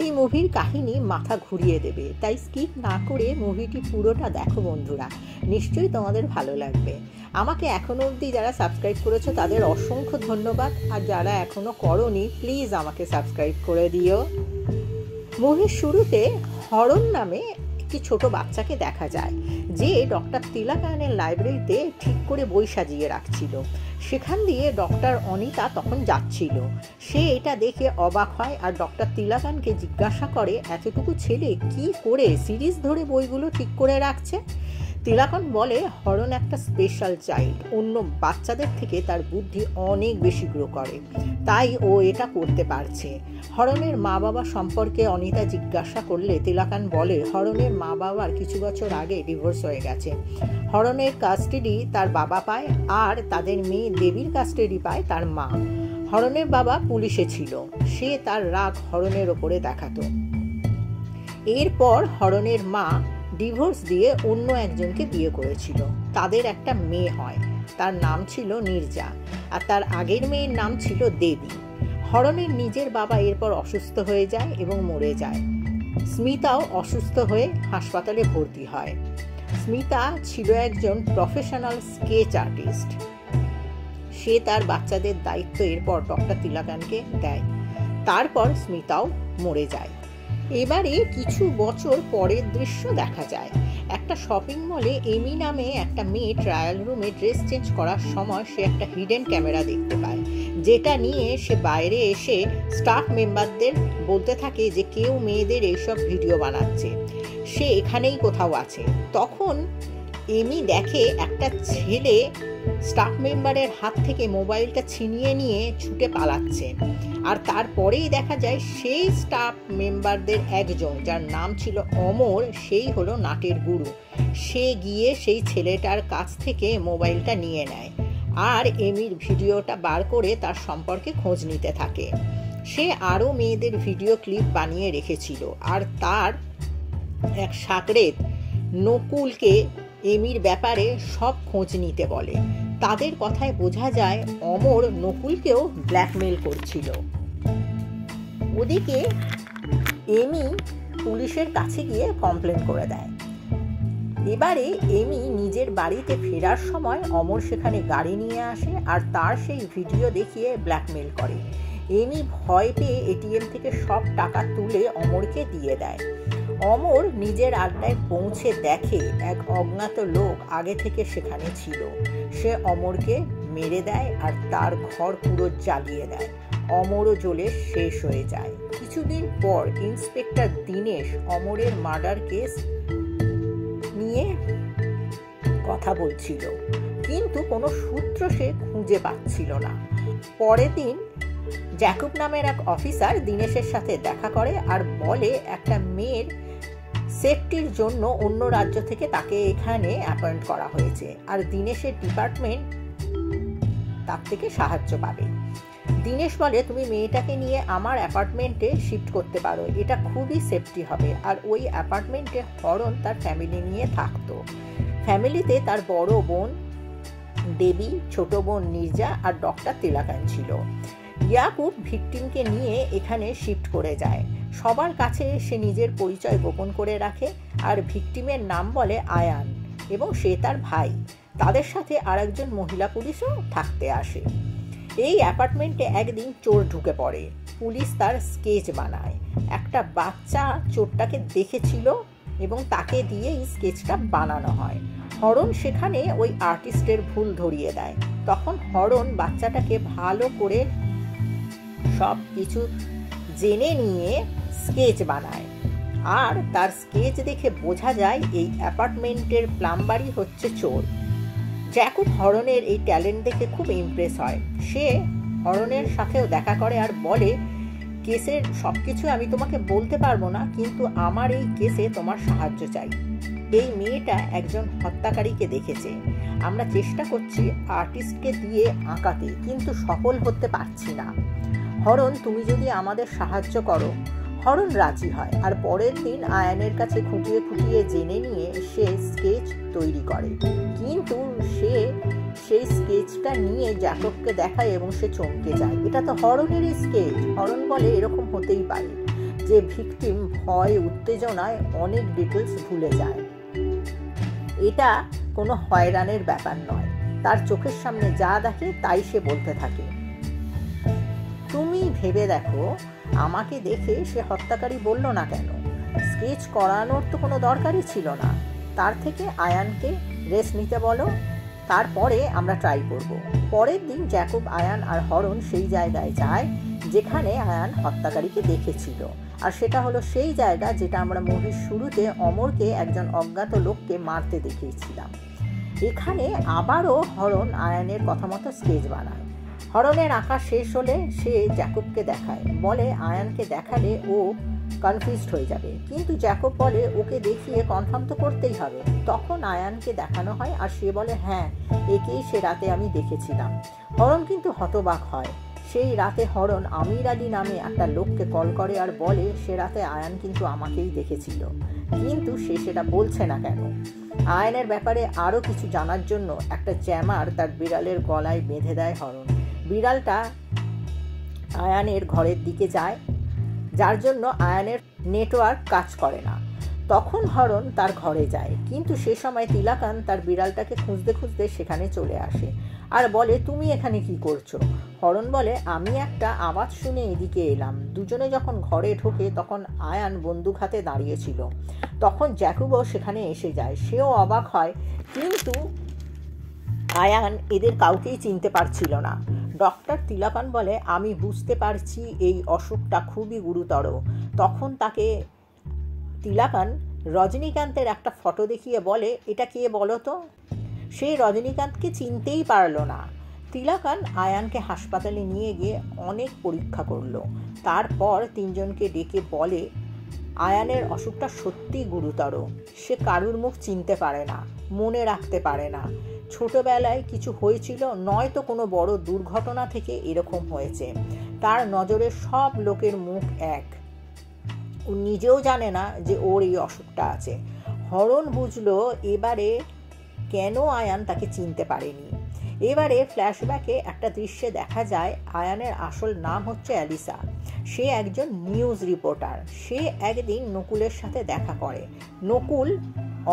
এই মুভির কাহিনী মাথা ঘুরিয়ে দেবে, তাই স্কিপ না করে মুভিটি পুরোটা দেখো বন্ধুরা, নিশ্চয়ই তোমাদের ভালো লাগবে। আমাকে এখনও অবধি যারা সাবস্ক্রাইব করেছো তাদের অসংখ্য ধন্যবাদ, আর যারা এখনও করোনি প্লিজ আমাকে সাবস্ক্রাইব করে দিও। মুভির শুরুতে হরণ নামে একটি ছোট বাচ্চাকে দেখা যায়, যে ডক্টর তিলাকানের লাইব্রেরিতে ঠিক করে বই সাজিয়ে রাখছিল। সেখান দিয়ে ডক্টর অনিতা তখন যাচ্ছিল। সে এটা দেখে অবাক হয় আর ডক্টর তিলাকানকে জিজ্ঞাসা করে, এতটুকু ছেলে কি করে সিরিজ ধরে বইগুলো ঠিক করে রাখছে? তিলাকান বলে, হরণ একটা স্পেশাল চাইল্ড, অন্য বাচ্চাদের থেকে তার বুদ্ধি অনেক বেশি গ্রো করে, তাই ও এটা করতে পারছে। হরণের মা বাবা সম্পর্কে অনিতা জিজ্ঞাসা করলে তিলাকান বলে, হরণের মা বাবার কিছু বছর আগে ডিভোর্স হয়ে গেছে। হরণের কাস্টাডি তার বাবা পায়, আর তাদের মেয়ে দেবীর কাস্টাডি পায় তার মা। হরণের বাবা পুলিশে ছিল, সে তার রাগ হরণের ওপরে দেখাতো। এরপর হরণের মা ডিভোর্স দিয়ে অন্য একজনকে বিয়ে করেছিল। তাদের একটা মেয়ে হয়, তার নাম ছিল নীরজা, আর তার আগের মেয়ের নাম ছিল দেবী। হরণের নিজের বাবা এরপর অসুস্থ হয়ে যায় এবং মরে যায়। স্মিতাও অসুস্থ হয়ে হাসপাতালে ভর্তি হয়। স্মিতা ছিল একজন প্রফেশনাল স্কেচ আর্টিস্ট। সে তার বাচ্চাদের দায়িত্ব এরপর ডক্টর তিলাকানকে দেয়। তারপর স্মিতাও মরে যায়। এবারে কিছু বছর পরের দৃশ্য দেখা যায়। একটা শপিং মলে এমি নামে একটা মেয়ে ট্রায়াল রুমে ড্রেস চেঞ্জ করার সময় সে একটা হিডেন ক্যামেরা দেখতে পায়, যেটা নিয়ে সে বাইরে এসে স্টাফ মেম্বারদের বলতে থাকে যে কেউ মেয়েদের এইসব ভিডিও বানাচ্ছে, সে এখানেই কোথাও আছে। তখন এমি দেখে একটা ছেলে স্টাফ মেম্বারের হাত থেকে মোবাইলটা ছিনিয়ে নিয়ে ছুটে পালাচ্ছে, আর তারপরেই দেখা যায় সেই স্টাফ মেম্বারদের একজন, যার নাম ছিল অমর, সেই হলো নাটের গুরু। সে গিয়ে সেই ছেলেটার কাছ থেকে মোবাইলটা নিয়ে নেয় আর এমির ভিডিওটা বার করে তার সম্পর্কে খোঁজ নিতে থাকে। সে আরও মেয়েদের ভিডিও ক্লিপ বানিয়ে রেখেছিল, আর তার এক সাকরেদ নকুলকে এমির ব্যাপারে সব খোঁজ নিতে বলে। তাদের কথায় বোঝা যায় অমর নকুলকেও ব্ল্যাকমেল করছিল। ওদিকে এমি পুলিশের কাছে গিয়ে কমপ্লেন করে দেয়। এবারে এমি নিজের বাড়িতে ফেরার সময় অমর সেখানে গাড়ি নিয়ে আসে আর তার সেই ভিডিও দেখিয়ে ব্ল্যাকমেল করে। এমি ভয় পেয়ে এটিএম থেকে সব টাকা তুলে অমরকে দিয়ে দেয়। অমর নিজের আড্ডায় পৌঁছে দেখে এক অজ্ঞাত লোক আগে থেকে সেখানে ছিল। সে অমরকে মেরে দেয় আর তার ঘর পুরো জ্বালিয়ে দেয়। অমরও জ্বলে শেষ হয়ে যায়। কিছুদিন পর ইন্সপেক্টর দীনেশ অমরের মার্ডার কেস নিয়ে কথা বলছিল, কিন্তু কোনো সূত্র সে খুঁজে পাচ্ছিল না। পরের দিন জ্যাকুব নামের এক অফিসার দীনেশের সাথে দেখা করে আর বলে একটা মেয়ের সেফটির জন্য অন্য রাজ্য থেকে তাকে এখানে অ্যাপয়েন্ট করা হয়েছে, আর দীনেশের ডিপার্টমেন্ট তার থেকে সাহায্য পাবে। দীনেশ বলে, তুমি মেয়েটাকে নিয়ে আমার অ্যাপার্টমেন্টে শিফট করতে পারো, এটা খুবই সেফটি হবে। আর ওই অ্যাপার্টমেন্টে হরণ তার ফ্যামিলি নিয়ে থাকতো। ফ্যামিলিতে তার বড় বোন দেবী, ছোট বোন নীরজা আর ডক্টর তিলাকান ছিল। ইয়াকুব ভিকটিমকে নিয়ে এখানে শিফট করে যায়। সবার কাছে সে নিজের পরিচয় গোপন করে রাখে, আর ভিকটিমের নাম বলে আয়ান এবং সে তার ভাই। তাদের সাথে আরেকজন মহিলা পুলিশও থাকতে আসে। এই অ্যাপার্টমেন্টে একদিন চোর ঢুকে পড়ে। পুলিশ তার স্কেচ বানায়। একটা বাচ্চা চোরটাকে দেখেছিল এবং তাকে দিয়ে এই স্কেচটা বানানো হয়। হরণ সেখানে ওই আর্টিস্টের ভুল ধরিয়ে দেয়। তখন হরণ বাচ্চাটাকে ভালো করে সব কিছু জেনে নিয়ে স্কেচ বানায়, আর তার স্কেচ দেখে বোঝা যায় এই অ্যাপার্টমেন্টের প্লাম্বারই হচ্ছে চোর। জ্যাকুব হরণের এই ট্যালেন্ট দেখে খুব ইমপ্রেস হয়। সে হরণের সাথেও দেখা করে আর বলে, কেসের সব কিছু আমি তোমাকে বলতে পারবো না, কিন্তু আমার এই কেসে তোমার সাহায্য চাই। এই মেয়েটা একজন হত্যাকারীকে দেখেছে। আমরা চেষ্টা করছি আর্টিস্টকে দিয়ে আঁকাতে, কিন্তু সফল হতে পারছি না। হরণ, তুমি যদি আমাদের সাহায্য করো। হরণ রাজি হয়, আর পরের দিন আয়ানের কাছে খুঁটিয়ে খুঁটিয়ে জেনে নিয়ে সে স্কেচ তৈরি করে। কিন্তু সে সেই স্কেচটা নিয়ে জ্যাকবকে দেখায় এবং সে চমকে যায়, এটা তো হরণেরই স্কেচ। হরণ বলে, এরকম হতেই পারে, যে ভিকটিম ভয় উত্তেজনায় অনেক ডিটেলস ভুলে যায়। এটা কোনো হয়রানের ব্যাপার নয়, তার চোখের সামনে যা দেখে তাই সে বলতে থাকে। তুমি ভেবে দেখো, আমাকে দেখে সে হত্যাকারী বলল না কেন? স্কেচ করানোর তো কোনো দরকারই ছিল না। তার থেকে আয়ানকে রেস্ট নিতে বলো, তারপরে আমরা ট্রাই করব। পরের দিন জ্যাকব, আয়ান আর হরণ সেই জায়গায় যায় যেখানে আয়ান হত্যাকারীকে দেখেছিল, আর সেটা হলো সেই জায়গা যেটা আমরা মুভির শুরুতে অমরকে একজন অজ্ঞাত লোককে মারতে দেখিয়েছিলাম। এখানে আবারও হরণ আয়ানের কথা মতো স্কেচ বানায়। হরণের আঁকা শেষ হলে সে জ্যাকবকে দেখায়, বলে আয়ানকে দেখালে ও কনফিউজড হয়ে যাবে, কিন্তু জ্যাকব বলে ওকে দেখিয়ে কনফার্ম তো করতেই হবে। তখন আয়ানকে দেখানো হয় আর সে বলে হ্যাঁ, একেই সে রাতে আমি দেখেছিলাম। হরণ কিন্তু হতবাক হয়। সেই রাতে হরণ আমির আলী নামে একটা লোককে কল করে আর বলে সে রাতে আয়ান কিন্তু আমাকেই দেখেছিল, কিন্তু সে সেটা বলছে না কেন। আয়ানের ব্যাপারে আরও কিছু জানার জন্য একটা জ্যামার তার বিড়ালের গলায় বেঁধে দেয় হরণ। বিড়ালটা আয়ানের ঘরের দিকে যায়, যার জন্য আয়ানের নেটওয়ার্ক কাজ করে না। তখন হরণ তার ঘরে যায়, কিন্তু সে সময় তিলাকান তার বিড়ালটাকে খুঁজতে খুঁজতে সেখানে চলে আসে আর বলে তুমি এখানে কি করছো? হরণ বলে আমি একটা আওয়াজ শুনে এদিকে এলাম। দুজনে যখন ঘরে ঢোকে তখন আয়ান বন্দুক হাতে দাঁড়িয়েছিল। তখন জ্যাকবও সেখানে এসে যায়। সেও অবাক হয়, কিন্তু আয়ান এদের কাউকেই চিনতে পারছিল না। ডক্টর তিলাকান বলে আমি বুঝতে পারছি এই অসুখটা খুবই গুরুতর। তখন তাকে তিলাকান রজনীকান্তের একটা ফটো দেখিয়ে বলে এটা কে বলো তো? সে রজনীকান্তকে চিনতেই পারল না। তিলাকান আয়ানকে হাসপাতালে নিয়ে গিয়ে অনেক পরীক্ষা করলো। তারপর তিনজনকে ডেকে বলে আয়ানের অসুখটা সত্যি গুরুতর। সে কারুর মুখ চিনতে পারে না, মনে রাখতে পারে না। ছোটবেলায় কিছু হয়েছিল, নয়তো কোনো বড় দুর্ঘটনা থেকে এরকম হয়েছে। তার নজরে সব লোকের মুখ এক। ও নিজেও জানে না যে ওর এই অসুখটা আছে। হরণ বুঝলো এবারে কেন আয়ান তাকে চিনতে পারেনি। এবারে ফ্ল্যাশব্যাকে একটা দৃশ্যে দেখা যায় আয়ানের আসল নাম হচ্ছে অ্যালিসা। সে একজন নিউজ রিপোর্টার। সে একদিন নকুলের সাথে দেখা করে। নকুল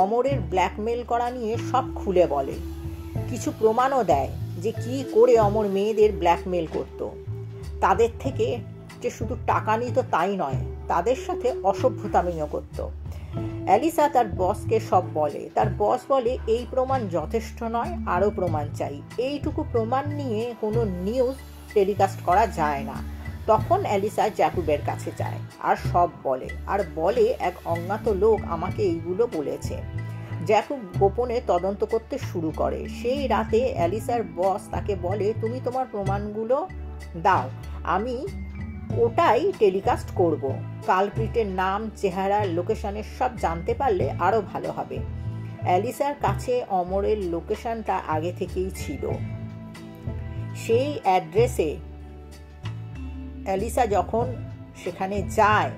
অমরের ব্ল্যাকমেল করা নিয়ে সব খুলে বলে, কিছু প্রমাণও দেয় যে কি করে অমর মেয়েদের ব্ল্যাকমেল করত। তাদের থেকে যে শুধু টাকা নিত তাই নয়, তাদের সাথে অসভ্যতামিও করত। অ্যালিসা তার বসকে সব বলে। তার বস বলে এই প্রমাণ যথেষ্ট নয়, আরও প্রমাণ চাই। এইটুকু প্রমাণ নিয়ে কোনো নিউজ টেলিকাস্ট করা যায় না। তখন অ্যালিসা জ্যাকবের কাছে যায় আর সব বলে, আর বলে এক অজ্ঞাত লোক আমাকে এইগুলো বলেছে। জ্যাকব গোপনে তদন্ত করতে শুরু করে। সেই রাতে অ্যালিসার বস তাকে বলে তুমি তোমার প্রমাণগুলো দাও, আমি ওটাই টেলিকাস্ট করব। কালপ্রিটের নাম, চেহারা, লোকেশনের সব জানতে পারলে আরও ভালো হবে। অ্যালিসার কাছে অমরের লোকেশনটা আগে থেকেই ছিল। সেই অ্যাড্রেসে অ্যালিসা যখন সেখানে যায়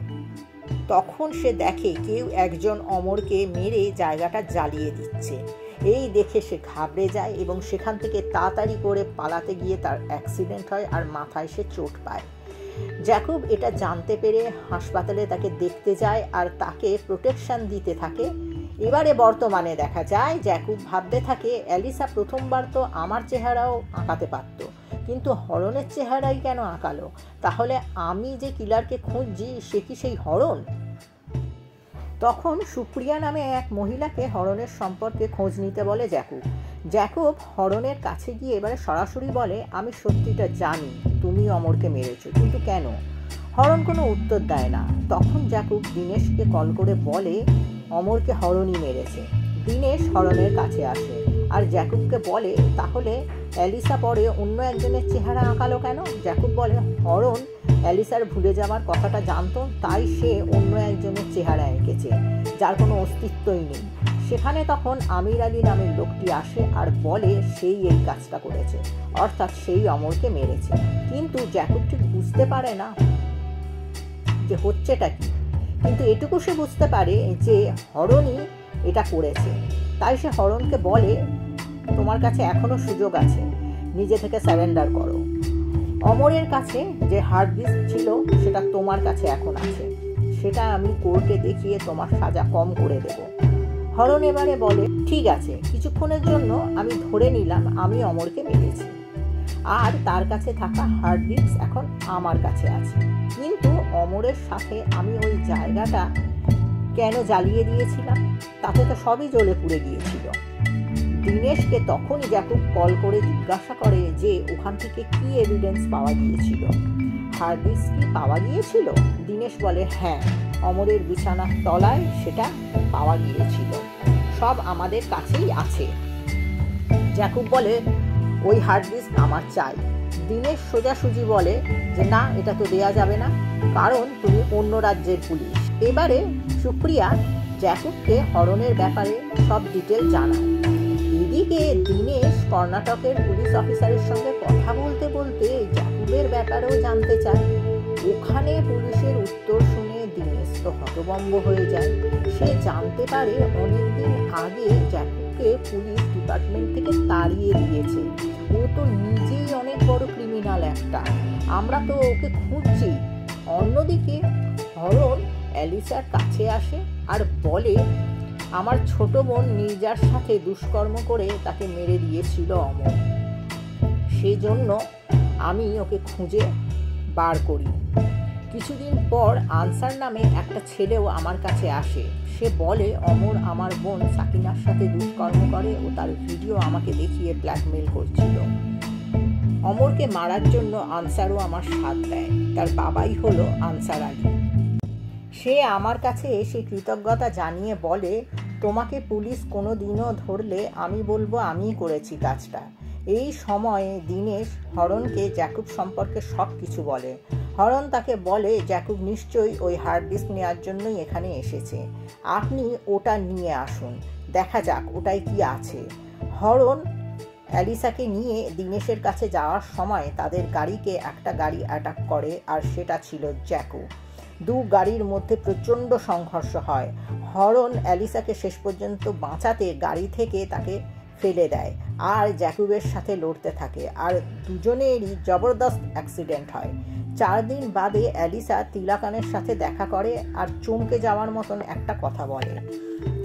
তখন সে দেখে কেউ একজন অমরকে মেরে জায়গাটা জ্বালিয়ে দিচ্ছে। এই দেখে সে ঘাবড়ে যায় এবং সেখান থেকে তাড়াতাড়ি করে পালাতে গিয়ে তার অ্যাক্সিডেন্ট হয় আর মাথায় সে চোট পায়। জ্যাকব এটা জানতে পেরে হাসপাতালে তাকে দেখতে যায় আর তাকে প্রোটেকশন দিতে থাকে। এবারে বর্তমানে দেখা যায় জ্যাকব ভাবতে থাকে অ্যালিসা প্রথমবার তো আমার চেহারাও আঁকাতে পারত, কিন্তু হরণের চেহারাই কেন আঁকালো? তাহলে আমি যে কিলারকে খুঁজছি সে কি সেই হরণ? তখন সুপ্রিয়া নামে এক মহিলাকে হরণের সম্পর্কে খোঁজ নিতে বলে জ্যাকব। জ্যাকব হরণের কাছে গিয়ে এবারে সরাসরি বলে আমি সত্যিটা জানি, তুমি অমরকে মেরেছো, কিন্তু কেন? হরণ কোনো উত্তর দেয় না। তখন জ্যাকব দীনেশকে কল করে বলে অমরকে হরণই মেরেছে। দীনেশ হরণের কাছে আসে আর জ্যাকবকে বলে তাহলে অ্যালিসা পরে অন্য একজনের চেহারা আঁকালো কেন? জ্যাকব বলে হরণ অ্যালিসার ভুলে যাওয়ার কথাটা জানতো, তাই সে অন্য একজনের চেহারা এঁকেছে যার কোনো অস্তিত্বই নেই। সেখানে তখন আমির আলী নামের লোকটি আসে আর বলে সেই এই কাজটা করেছে, অর্থাৎ সেই অমরকে মেরেছে। কিন্তু জ্যাকব ঠিক বুঝতে পারে না যে হচ্ছেটা কি, কিন্তু এটুকু সে বুঝতে পারে যে হরণই এটা করেছে। তাই সে হরণকে বলে তোমার কাছে এখনো সুযোগ আছে, নিজে থেকে সারেন্ডার করো। অমরের কাছে যে হার্ড ডিস্ক ছিল সেটা তোমার কাছে এখন আছে, সেটা আমি কোর্টে দেখিয়ে তোমার সাজা কম করে দেব। হরণ এবারে বলে, ঠিক আছে, কিছুক্ষণের জন্য আমি ধরে নিলাম আমি অমরকে মেরেছি, আর তার কাছে থাকা হার্ড ডিস্ক এখন আমার কাছে আছে, কিন্তু অমরের সাথে আমি ওই জায়গাটা কেন জ্বালিয়ে দিয়েছিলাম? তাতে তো সবই জ্বলে পুড়ে গিয়েছিল। দীনেশকে তখনই জ্যাকুব কল করে জিজ্ঞাসা করে যে ওখান থেকে কি এভিডেন্স পাওয়া গিয়েছিল, হার্ড ডিস্ক কি পাওয়া গিয়েছিল? দীনেশ বলে, হ্যাঁ, অমরের বিছানার তলায় সেটা পাওয়া গিয়েছিল, সব আমাদের কাছেই আছে। জ্যাকুব বলে, ওই হার্ড ডিস্ক আমার চাই। দীনেশ সোজাসুজি বলে যে না, এটা তো দেয়া যাবে না, কারণ তুমি অন্য রাজ্যের পুলিশ। এবারে সুপ্রিয়া জ্যাকুবকে হরণের ব্যাপারে সব ডিটেল জানায়। এদিকে দীনেশ কর্ণাটকের পুলিশ অফিসারের সঙ্গে কথা বলতে বলতে জ্যাকুবের ব্যাপারেও জানতে চায়। ওখানে পুলিশের উত্তর শুনে দীনেশ তো হতভম্ব হয়ে যায়। সে জানতে পারে অনেকদিন আগে জ্যাকুবকে পুলিশ ডিপার্টমেন্ট থেকে তাড়িয়ে দিয়েছে। ও তো নিজেই অনেক বড় ক্রিমিনাল একটা, আমরা তো ওকে খুঁজছি। অন্যদিকে হরণ অ্যালিসার কাছে আসে আর বলে, আমার ছোট বোন নীরজার সাথে দুষ্কর্ম করে তাকে মেরে দিয়েছিল অমর, সেজন্য আমি ওকে খুঁজে বার করি। কিছুদিন পর আনসার নামে একটা ছেলেও আমার কাছে আসে। সে বলে অমর আমার বোন সাকিনার সাথে দুষ্কর্ম করে ও তার ভিডিও আমাকে দেখিয়ে ব্ল্যাকমেল করছিল। অমরকে মারার জন্য আনসারও আমার সাথ দেয়। তার বাবাই হলো আনসার আলী। সে আমার কাছে এসে কৃতজ্ঞতা জানিয়ে বলে, তোমাকে পুলিশ কোনো দিনও ধরলে আমি বলবো আমিই করেছি কাজটা। এই সময়ে দীনেশ হরণকে জ্যাকুব সম্পর্কে সব কিছু বলে। হরণ তাকে বলে, জ্যাকুব নিশ্চয়ই ওই হার্ড ডিস্ক নেওয়ার জন্যই এখানে এসেছে, আপনি ওটা নিয়ে আসুন, দেখা যাক ওটাই কি আছে। হরণ অ্যালিসাকে নিয়ে দীনেশের কাছে যাওয়ার সময় তাদের গাড়িকে একটা গাড়ি অ্যাটাক করে, আর সেটা ছিল জ্যাকুব। দু গাড়ির মধ্যে প্রচণ্ড সংঘর্ষ হয়। হরণ অ্যালিসাকে শেষ পর্যন্ত বাঁচাতে গাড়ি থেকে তাকে ফেলে দেয় আর জ্যাকুবের সাথে লড়তে থাকে, আর দুজনেরই জবরদস্ত অ্যাক্সিডেন্ট হয়। 4 দিন বাদে অ্যালিসা তিলাকানের সাথে দেখা করে আর চমকে যাওয়ার মতন একটা কথা বলে।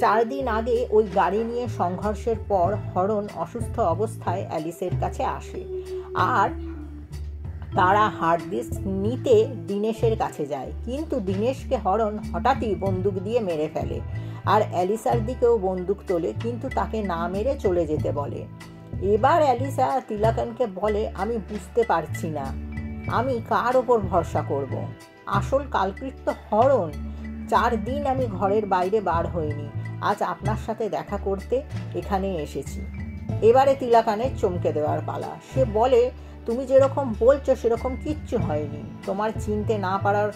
4 দিন আগে ওই গাড়ি নিয়ে সংঘর্ষের পর হরণ অসুস্থ অবস্থায় অ্যালিসের কাছে আসে, আর তারা হার্ড ডিস্ক নিতে দীনেশের কাছে যায়, কিন্তু দীনেশকে হরণ হঠাৎই বন্দুক দিয়ে মেরে ফেলে আর অ্যালিসার দিকেও বন্দুক তোলে, কিন্তু তাকে না মেরে চলে যেতে বলে। এবার অ্যালিসা তিলাকানকে বলে, আমি বুঝতে পারছি না আমি কার ওপর ভরসা করব। আসল কালপ্রিট তো হরণ। 4 দিন আমি ঘরের বাইরে বার হইনি, আজ আপনার সাথে দেখা করতে এখানে এসেছি। এবারে তিলাকানের চমকে দেওয়ার পালা। সে বলে, তুমি যেরকম বলছো সেরকম কিচ্ছু হয়নি, তোমার চিনতে না পারার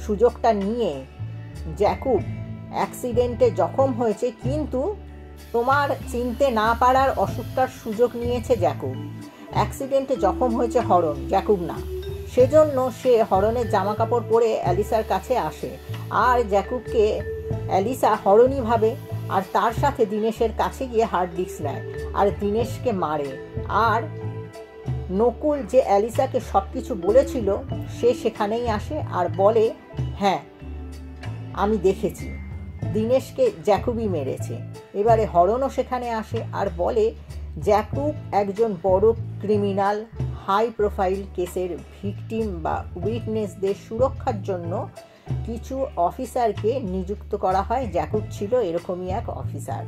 সুযোগটা নিয়ে জ্যাকুব অ্যাক্সিডেন্টে জখম হয়েছে, কিন্তু তোমার চিনতে না পারার অসুখটার সুযোগ নিয়েছে জ্যাকুব। অ্যাক্সিডেন্টে জখম হয়েছে হরণ, জ্যাকুব না। সেজন্য সে হরণের জামা কাপড় পরে অ্যালিসার কাছে আসে, আর জ্যাকুবকে অ্যালিসা হরণই ভাবে, আর তার সাথে দীনেশের কাছে গিয়ে হার্ড ডিস্ক নেয় আর দীনেশকে মারে। আর নকুল যে অ্যালিসাকে সব কিছু বলেছিল সে সেখানেই আসে আর বলে, হ্যাঁ আমি দেখেছি, দীনেশকে জ্যাকুবই মেরেছে। এবারে হরণও সেখানে আসে আর বলে, জ্যাকুব একজন বড় ক্রিমিনাল, হাই প্রোফাইল কেসের ভিকটিম বা উইটনেসদের সুরক্ষার জন্য কিছু অফিসারকে নিযুক্ত করা হয়। জ্যাকুব ছিল এরকমই এক অফিসার।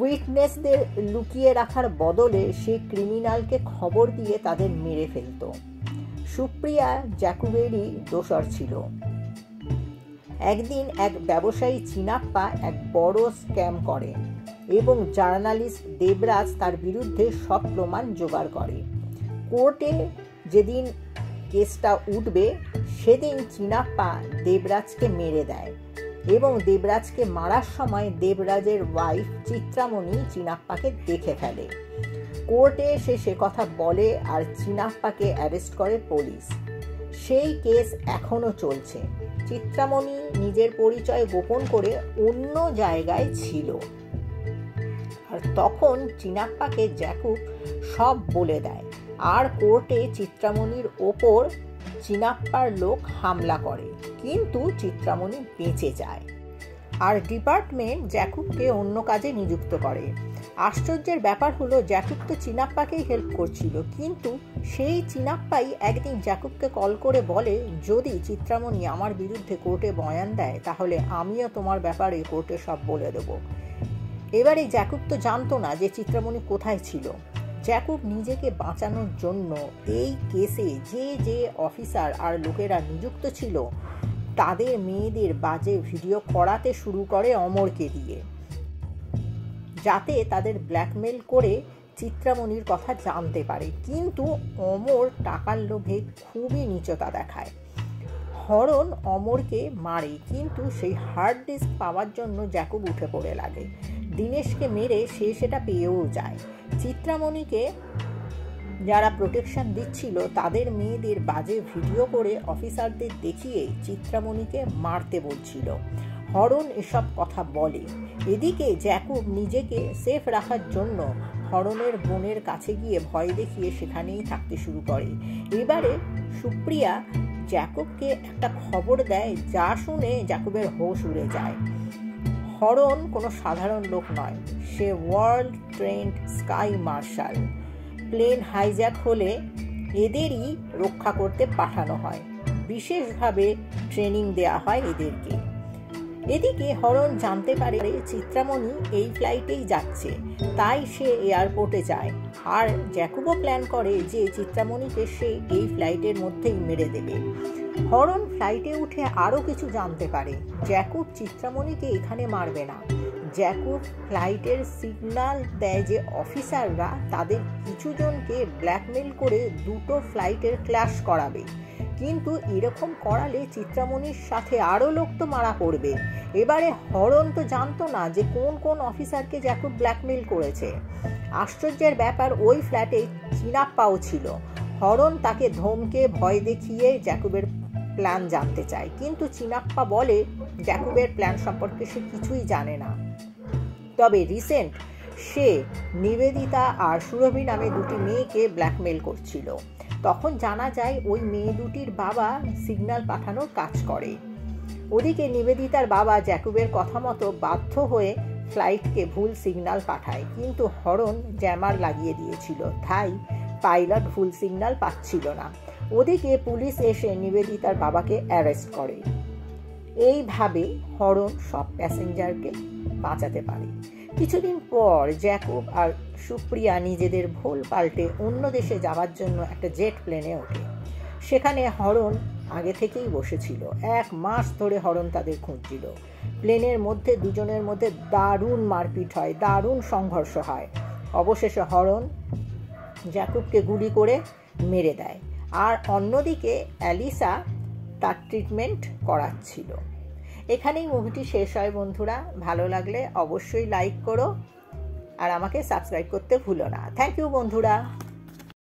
উইটনেসদের লুকিয়ে রাখার বদলে সে ক্রিমিনালকে খবর দিয়ে তাদের মেরে ফেলত। সুপ্রিয়া জ্যাকুবেরই দোসর ছিল। একদিন এক ব্যবসায়ী চিনাপ্পা এক বড় স্ক্যাম করে এবং জার্নালিস্ট দেবরাজ তার বিরুদ্ধে সব প্রমাণ জোগাড় করে। কোর্টে যেদিন কেসটা উঠবে সেদিন চিনাপ্পা দেবরাজকে মেরে দেয় এবং দেবরাজকে মারার সময় দেবরাজের ওয়াইফ চিত্রামণি চিনাপ্পাকে দেখে ফেলে। কোর্টে সে কথা বলে আর চিনাপ্পাকে অ্যারেস্ট করে পুলিশ। সেই কেস এখনো চলছে। চিত্রামণি নিজের পরিচয় গোপন করে অন্য জায়গায় ছিল, আর তখন চিনাপ্পাকে জ্যাকুব সব বলে দেয় আর কোর্টে চিত্রামণির ওপর চিনাপ্পার লোক হামলা করে, কিন্তু চিত্রামণি বেঁচে যায় আর ডিপার্টমেন্ট জ্যাকুবকে অন্য কাজে নিযুক্ত করে। আশ্চর্যের ব্যাপার হলো জ্যাকুব তো চিনাপ্পাকেই হেল্প করছিল, কিন্তু সেই চিনাপ্পাই একদিন জ্যাকুবকে কল করে বলে, যদি চিত্রামণি আমার বিরুদ্ধে কোর্টে বয়ান দেয় তাহলে আমিও তোমার ব্যাপারে কোর্টে সব বলে দেব। এবারে জ্যাকুব তো জানতো না যে চিত্রামণি কোথায় ছিল। জ্যাকুব নিজেকে বাঁচানোর জন্য এই কেসে যে যে অফিসার আর লোকেরা নিযুক্ত ছিল তাদের মেয়েদের বাজে ভিডিও করাতে শুরু করে অমরকে দিয়ে, যাতে তাদের ব্ল্যাকমেল করে চিত্রামণির কথা জানতে পারে। কিন্তু অমর টাকার লোভে খুবই নীচতা দেখায়। হরণ অমরকে মারে, কিন্তু সেই হার্ড ডিস্ক পাওয়ার জন্য জ্যাকুব উঠে পড়ে লাগে। দীনেশকে মেরে সে সেটা পেয়েও যায়। চিত্রামণিকে যারা প্রোটেকশন দিচ্ছিল তাদের মেয়েদের বাজে ভিডিও করে অফিসারদের দেখিয়ে চিত্রামণিকে মারতে বলছিল। হরণ এসব কথা বলে। এদিকে জ্যাকুব নিজেকে সেফ রাখার জন্য হরণের বোনের কাছে গিয়ে ভয় দেখিয়ে সেখানেই থাকতে শুরু করে। এবারে সুপ্রিয়া জ্যাকুবকে একটা খবর দেয়, যা শুনে জ্যাকুবের হোশ উড়ে যায়। হরণ কোনো সাধারণ লোক নয়, সে world trained sky marshal. Plane hijack হলে এদেরই রক্ষা করতে পাঠানো হয়, বিশেষভাবে ট্রেনিং দেয়া হয় এদেরকে। এদিকে হরণ জানতে পারে চিত্রামণি এই ফ্লাইটেই যাচ্ছে, তাই সে এয়ারপোর্টে যায়। আর জ্যাকুবও প্ল্যান করে যে চিত্রামণিকে সে এই ফ্লাইটের মধ্যেই মেরে দেবে। হরণ ফ্লাইটে উঠে আরও কিছু জানতে পারে, জ্যাকুব চিত্রামণিকে এখানে মারবে না। জ্যাকুব ফ্লাইটের সিগন্যাল দেয় যে অফিসাররা তাদের কিছু জনকে ব্ল্যাকমেল করে দুটো ফ্লাইটের ক্ল্যাশ করাবে, কিন্তু এরকম করালে চিত্রামণির সাথে আরও লোক তো মারা পড়বে। এবারে হরণ তো জানতো না যে কোন কোন অফিসারকে জ্যাকুব ব্ল্যাকমেল করেছে। আশ্চর্যের ব্যাপার, ওই ফ্ল্যাটে চিনাপ্পাও ছিল। হরণ তাকে ধমকে ভয় দেখিয়ে জ্যাকুবের প্ল্যান জানতে চায়, কিন্তু চিনাপ্পা বলে জ্যাকুবের প্ল্যান সম্পর্কে সে কিছুই জানে না। তবে রিসেন্ট সে নিবেদিতা আর সুরভি নামে দুটি মেয়েকে ব্ল্যাকমেল করছিল। তখন জানা যায় ওই মেয়ে দুটির বাবা সিগন্যাল পাঠানোর কাজ করে। ওদিকে নিবেদিতার বাবা জ্যাকুবের কথা মতো বাধ্য হয়ে ফ্লাইটকে ভুল সিগন্যাল পাঠায়, কিন্তু হরণ জ্যামার লাগিয়ে দিয়েছিল, তাই পাইলট ভুল সিগন্যাল পাচ্ছিল না। ওদিকে পুলিশ এসে নিবেদিতার বাবাকে অ্যারেস্ট করে। এইভাবে হরণ সব প্যাসেঞ্জারকে বাঁচাতে পারে। কিছুদিন পর জ্যাকুব আর সুপ্রিয়া নিজেদের ভুল পাল্টে অন্য দেশে যাওয়ার জন্য একটা জেট প্লেনে ওঠে। সেখানে হরণ আগে থেকেই বসেছিল। 1 মাস ধরে হরণ তাদের খুঁজছিল। প্লেনের মধ্যে দুজনের মধ্যে দারুণ মারপিট হয়, দারুণ সংঘর্ষ হয়। অবশেষে হরণ জ্যাকুবকে গুলি করে মেরে দেয়, আর অন্যদিকে অ্যালিসা তার ট্রিটমেন্ট করাচ্ছিল। এখানেই মুভিটি শেষ হয় বন্ধুরা। ভালো লাগলে অবশ্যই লাইক করো আর আমাকে সাবস্ক্রাইব করতে ভুলো না। থ্যাংক ইউ বন্ধুরা।